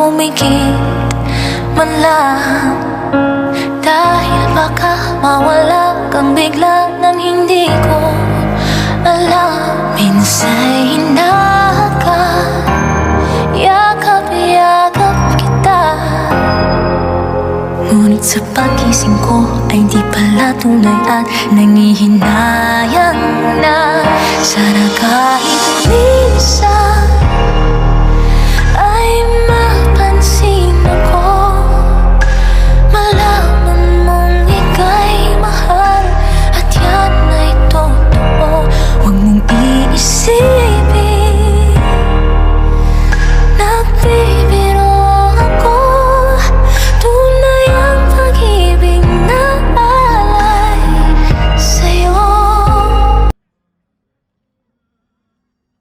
pumikit man lang. Dahil baka mawala kang bigla nang hindi ko alam. Minsa'y hinahakal, yakap-yakap kita, ngunit sa pagising ko ay di pala tunay at nangihinayang na. Sana kahit